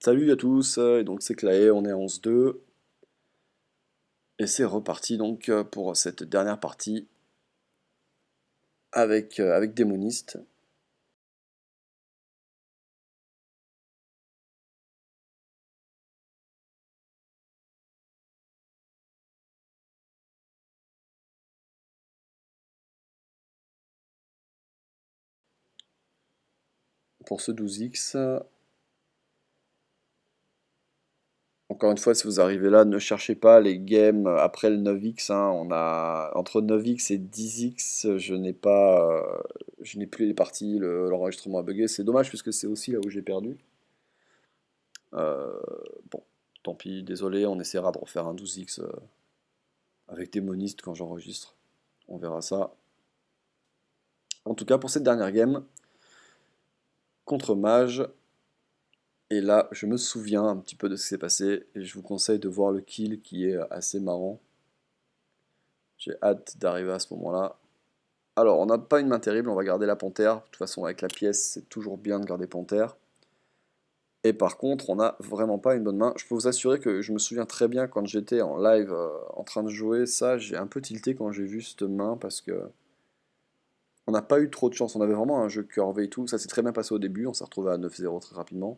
Salut à tous, et donc c'est Claé, on est à 11-2, et c'est reparti donc pour cette dernière partie avec Démoniste. Pour ce 12x, encore une fois, si vous arrivez là, ne cherchez pas les games après le 9x, hein, on a entre 9x et 10x, je n'ai plus les parties, l'enregistrement a bugué, c'est dommage puisque c'est aussi là où j'ai perdu. Euh, bon, tant pis, désolé, on essaiera de refaire un 12x avec Démoniste quand j'enregistre, on verra ça. En tout cas, pour cette dernière game, contre Mage. Et là, je me souviens un petit peu de ce qui s'est passé et je vous conseille de voir le kill qui est assez marrant. J'ai hâte d'arriver à ce moment-là. Alors, on n'a pas une main terrible, on va garder la panthère. De toute façon, avec la pièce, c'est toujours bien de garder panthère. Et par contre, on n'a vraiment pas une bonne main. Je peux vous assurer que je me souviens très bien quand j'étais en live en train de jouer ça, j'ai un peu tilté quand j'ai vu cette main parce que on n'a pas eu trop de chance. On avait vraiment un jeu curvé et tout. Ça s'est très bien passé au début, on s'est retrouvé à 9-0 très rapidement.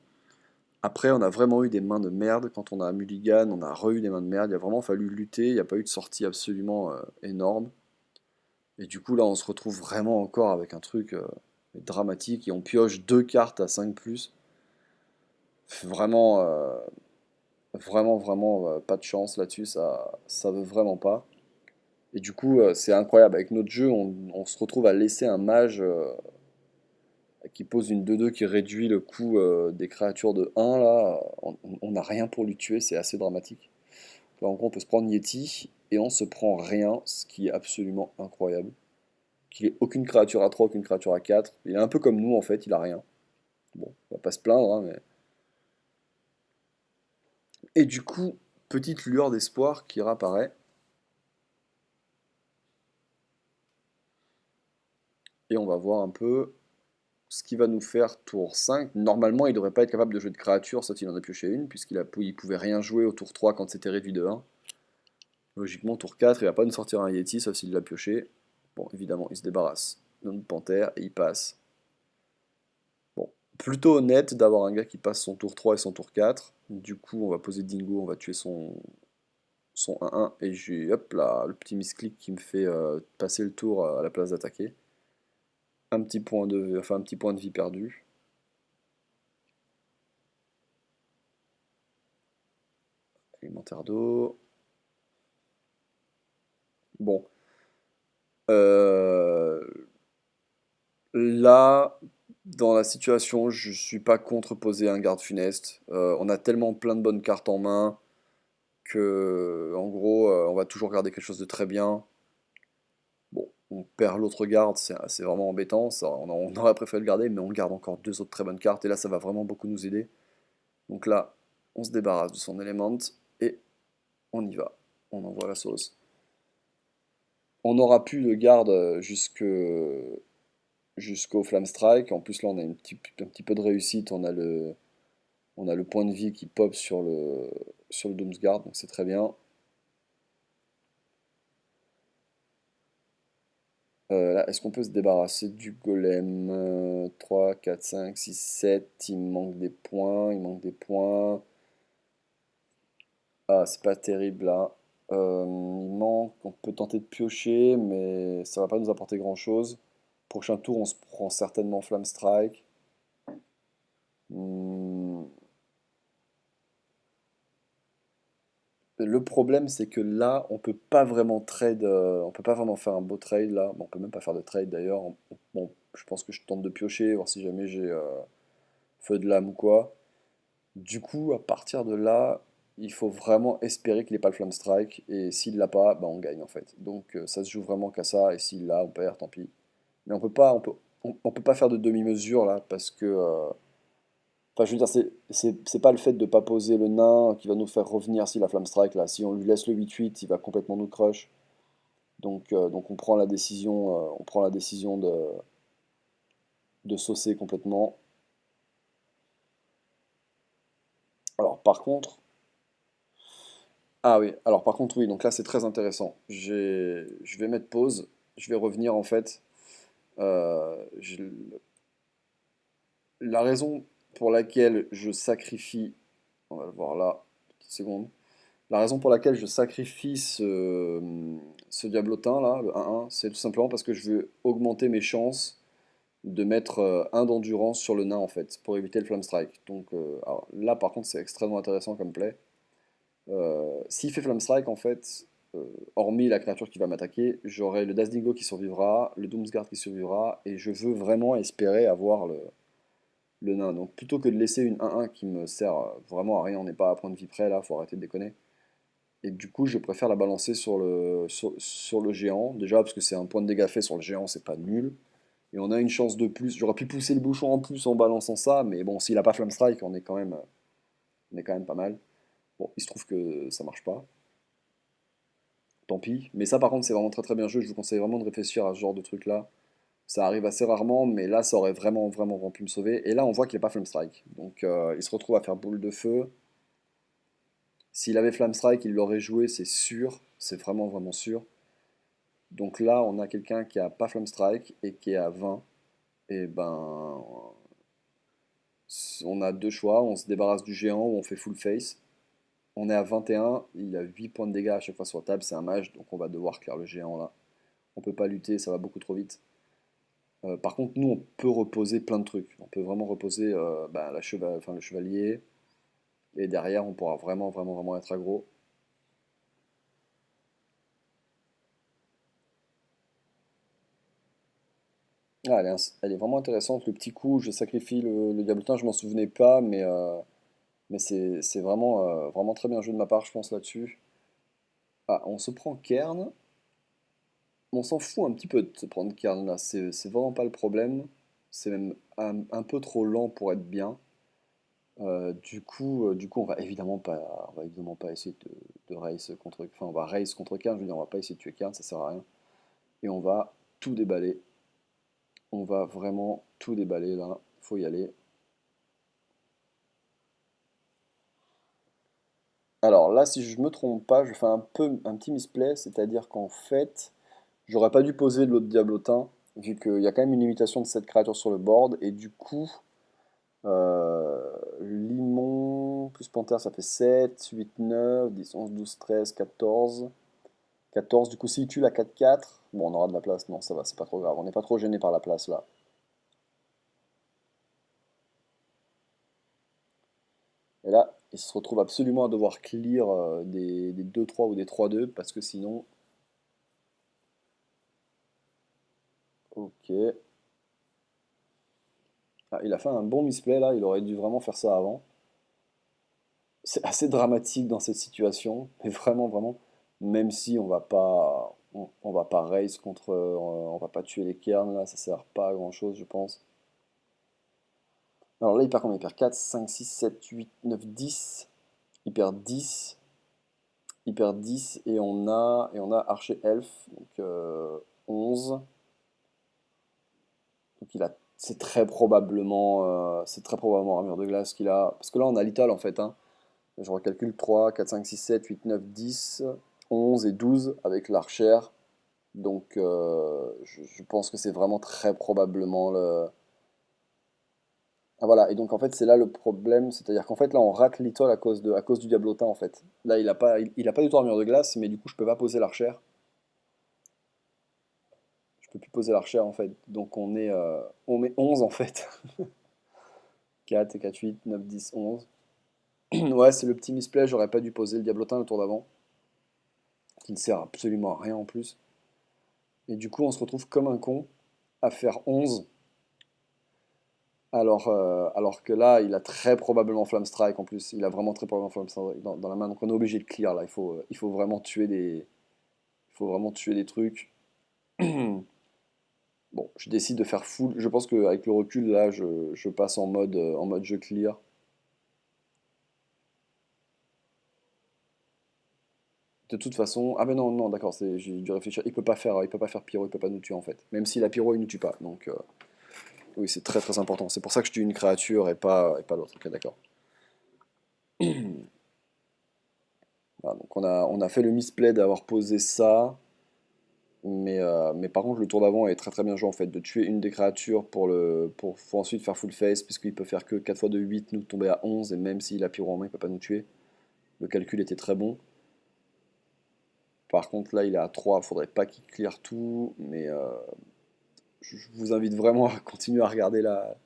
Après, on a vraiment eu des mains de merde. Quand on a Mulligan, on a re-eu des mains de merde. Il a vraiment fallu lutter. Il n'y a pas eu de sortie absolument énorme. Et du coup, là, on se retrouve vraiment encore avec un truc dramatique. Et on pioche deux cartes à 5+. Vraiment, vraiment, pas de chance là-dessus. Ça veut vraiment pas. Et du coup, c'est incroyable. Avec notre jeu, on se retrouve à laisser un mage qui pose une 2-2 qui réduit le coût des créatures de 1. Là, on n'a rien pour lui tuer. C'est assez dramatique. Là, en gros, on peut se prendre Yeti et on se prend rien, ce qui est absolument incroyable. Qu'il ait aucune créature à 3, aucune créature à 4. Il est un peu comme nous, en fait, il a rien. Bon, on va pas se plaindre, hein, mais. Et du coup, petite lueur d'espoir qui réapparaît. Et on va voir un peu ce qu'il va nous faire tour 5. Normalement, il devrait pas être capable de jouer de créature, sauf s'il en a pioché une, il pouvait rien jouer au tour 3 quand c'était réduit de 1. Logiquement, tour 4, il va pas nous sortir un Yeti, sauf s'il l'a pioché. Bon, évidemment, il se débarrasse de notre panthère et il passe. Bon, plutôt honnête d'avoir un gars qui passe son tour 3 et son tour 4. Du coup, on va poser Dingo, on va tuer son 1-1. Et j'ai, hop là, le petit misclick qui me fait passer le tour à la place d'attaquer. Un petit point de vie perdu. Alimentaire d'eau. Bon. Euh, Là, dans la situation, je suis pas contre poser un garde funeste. On a tellement plein de bonnes cartes en main que, en gros, on va toujours garder quelque chose de très bien. Bon, on perd l'autre garde, c'est vraiment embêtant. On aurait préféré le garder, mais on garde encore deux autres très bonnes cartes. Et là, ça va vraiment beaucoup nous aider. Donc là, on se débarrasse de son élément et on y va. On envoie la sauce. On n'aura plus de garde jusqu'au Flamme Strike. En plus, là, on a un petit peu de réussite. On a le point de vie qui pop sur le Doomsguard, donc c'est très bien. Là, est-ce qu'on peut se débarrasser du golem 3, 4, 5, 6, 7. Il manque des points, il manque des points. Ah, c'est pas terrible là. Il manque, on peut tenter de piocher, mais ça va pas nous apporter grand-chose. Prochain tour, on se prend certainement Flamme Strike. Hmm, Le problème, c'est que là, on peut pas vraiment trade, on peut pas vraiment faire un beau trade là. Bon, on peut même pas faire de trade d'ailleurs. Bon, je pense que je tente de piocher, voir si jamais j'ai feu de lame ou quoi. Du coup, à partir de là, il faut vraiment espérer qu'il n'ait pas le Flame Strike. Et s'il l'a pas, bah on gagne en fait. Donc ça se joue vraiment qu'à ça. Et s'il l'a, on perd, tant pis. Mais on peut pas faire de demi-mesure là parce que enfin, je veux dire, c'est pas le fait de pas poser le nain qui va nous faire revenir si la Flamme Strike là. Si on lui laisse le 8-8, il va complètement nous crush. Donc on prend la décision de saucer complètement. par contre... Ah oui, alors par contre oui, donc là c'est très intéressant. Je vais mettre pause, je vais revenir en fait. J'ai- La raison pour laquelle je sacrifie, on va le voir là, petite seconde. La raison pour laquelle je sacrifie ce diablotin là, le 1-1, c'est tout simplement parce que je veux augmenter mes chances de mettre un d'endurance sur le nain en fait, pour éviter le Flame Strike. Donc alors, là par contre c'est extrêmement intéressant comme play. S'il fait Flame Strike en fait, euh, hormis la créature qui va m'attaquer, j'aurai le Dazdingo qui survivra, le Doomsguard qui survivra, et je veux vraiment espérer avoir le nain. Donc plutôt que de laisser une 1-1 qui me sert vraiment à rien, on n'est pas à point de vie près là, faut arrêter de déconner. Et du coup, je préfère la balancer sur le géant. Déjà, parce que c'est un point de dégâts fait sur le géant, c'est pas nul. Et on a une chance de plus. J'aurais pu pousser le bouchon en plus en balançant ça, mais bon, s'il a pas Flame Strike, on est quand même pas mal. Bon, il se trouve que ça marche pas. Tant pis. Mais ça, par contre, c'est vraiment très très bien joué. Je vous conseille vraiment de réfléchir à ce genre de truc là. Ça arrive assez rarement, mais là, ça aurait vraiment pu me sauver. Et là, on voit qu'il n'est pas Flame Strike. Donc, il se retrouve à faire boule de feu. S'il avait Flame Strike, il l'aurait joué, c'est sûr. C'est vraiment sûr. Donc là, on a quelqu'un qui a pas Flame Strike et qui est à 20. Et ben, on a deux choix. On se débarrasse du géant ou on fait full face. On est à 21. Il a 8 points de dégâts à chaque fois sur la table. C'est un mage, donc on va devoir clear le géant là. On peut pas lutter, ça va beaucoup trop vite. Par contre, nous, on peut reposer plein de trucs. On peut vraiment reposer le chevalier. Et derrière, on pourra vraiment être aggro. Ah, elle est vraiment intéressante. Le petit coup, je sacrifie le diablotin, je m'en souvenais pas, mais c'est vraiment très bien joué de ma part, je pense, là-dessus. Ah, on se prend Kern. On s'en fout un petit peu de se prendre Kern là, c'est vraiment pas le problème. C'est même un peu trop lent pour être bien. On va évidemment pas essayer de race contre, enfin, on va race contre Kern. Je veux dire, on va pas essayer de tuer Kern, ça sert à rien. Et on va tout déballer. On va vraiment tout déballer là. Faut y aller. Alors là, si je me trompe pas, je fais un petit misplay, c'est-à-dire qu'en fait, j'aurais pas dû poser l'autre diablotin, vu qu'il y a quand même une limitation de cette créature sur le board, et du coup, Limon plus Panthère, ça fait 7, 8, 9, 10, 11, 12, 13, 14. 14, du coup, s'il tue la 4-4, bon, on aura de la place, non, ça va, c'est pas trop grave, on n'est pas trop gêné par la place là. Et là, il se retrouve absolument à devoir clear des 2-3 ou des 3-2, parce que sinon, ok. Ah, il a fait un bon misplay là, il aurait dû vraiment faire ça avant. C'est assez dramatique dans cette situation, mais vraiment, même si on va pas race contre, on va pas tuer les cairns là, ça sert pas à grand chose, je pense. Alors là, il perd combien? Il perd 4, 5, 6, 7, 8, 9, 10. Il perd 10. Il perd 10 et on a archer elf, donc 11. Donc c'est très probablement armure de glace qu'il a. Parce que là, on a Little en fait, hein. Je recalcule 3, 4, 5, 6, 7, 8, 9, 10, 11 et 12 avec l'archer. Donc je pense que c'est vraiment très probablement le... Ah voilà, et donc en fait c'est là le problème, c'est-à-dire qu'en fait là on rate Little à cause du diablotin en fait. Là il a pas du tout armure de glace, mais du coup je peux pas poser l'archer. Je peux plus poser l'archer en fait. Donc on met 11 en fait. 4, 4, 8, 9, 10, 11. Ouais, c'est le petit misplay, j'aurais pas dû poser le diablotin le tour d'avant, qui ne sert absolument à rien en plus. Et du coup on se retrouve comme un con à faire 11. Alors que là, il a très probablement Flamme Strike en plus. Il a vraiment très probablement Flamme Strike dans la main. Donc on est obligé de clear là. Il faut vraiment il faut vraiment tuer des trucs. Bon, je décide de faire full. Je pense qu'avec le recul, là, je passe en mode jeu clear. De toute façon, ah mais non, d'accord, j'ai dû réfléchir. Il peut pas faire pyro, il peut pas nous tuer en fait. Même s'il a pyro, il nous tue pas. Donc oui, c'est très important. C'est pour ça que je tue une créature et pas l'autre. Ok, d'accord. Voilà, donc on a fait le misplay d'avoir posé ça, mais par contre le tour d'avant est très très bien joué en fait, de tuer une des créatures faut ensuite faire full face, puisqu'il peut faire que 4 fois de 8, nous tomber à 11, et même s'il a pyro en main, il peut pas nous tuer. Le calcul était très bon. Par contre là il est à 3, faudrait pas qu'il clear tout, mais je vous invite vraiment à continuer à regarder la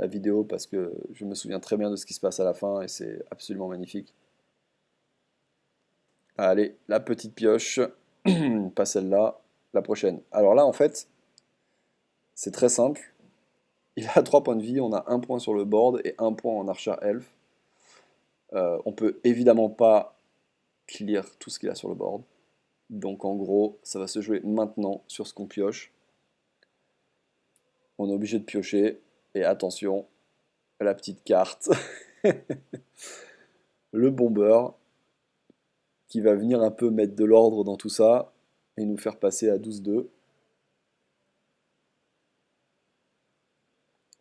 vidéo, parce que je me souviens très bien de ce qui se passe à la fin, et c'est absolument magnifique. Allez, la petite pioche, pas celle-là, la prochaine. Alors là, en fait, c'est très simple. Il a 3 points de vie, on a un point sur le board et un point en Archer Elf. On peut évidemment pas clear tout ce qu'il a sur le board. Donc en gros, ça va se jouer maintenant sur ce qu'on pioche. On est obligé de piocher. Et attention, la petite carte, le bomber, qui va venir un peu mettre de l'ordre dans tout ça et nous faire passer à 12-2.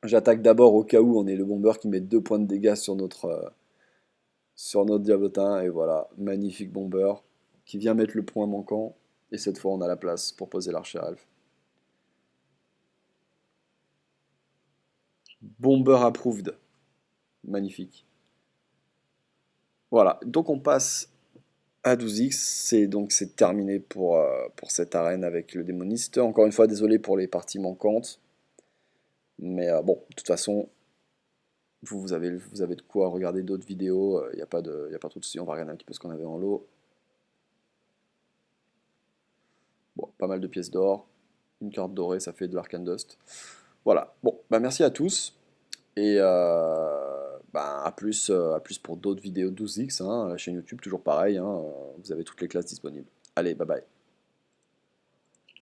J'attaque d'abord au cas où on est le bomber qui met 2 points de dégâts sur notre diablotin. Et voilà, magnifique bomber qui vient mettre le point manquant. Et cette fois, on a la place pour poser l'archer elf. Bomber approved. Magnifique. Voilà, donc on passe à 12x. C'est terminé pour cette arène avec le démoniste. Encore une fois, désolé pour les parties manquantes. Mais bon, de toute façon, vous avez de quoi regarder d'autres vidéos. Il n'y a pas trop de soucis. On va regarder un petit peu ce qu'on avait en lot. Bon, pas mal de pièces d'or. Une carte dorée, ça fait de l'Arcane Dust. Voilà. Bon, bah merci à tous. Et bah, à plus pour d'autres vidéos 12x. Hein, la chaîne YouTube, toujours pareil. Hein, vous avez toutes les classes disponibles. Allez, bye bye.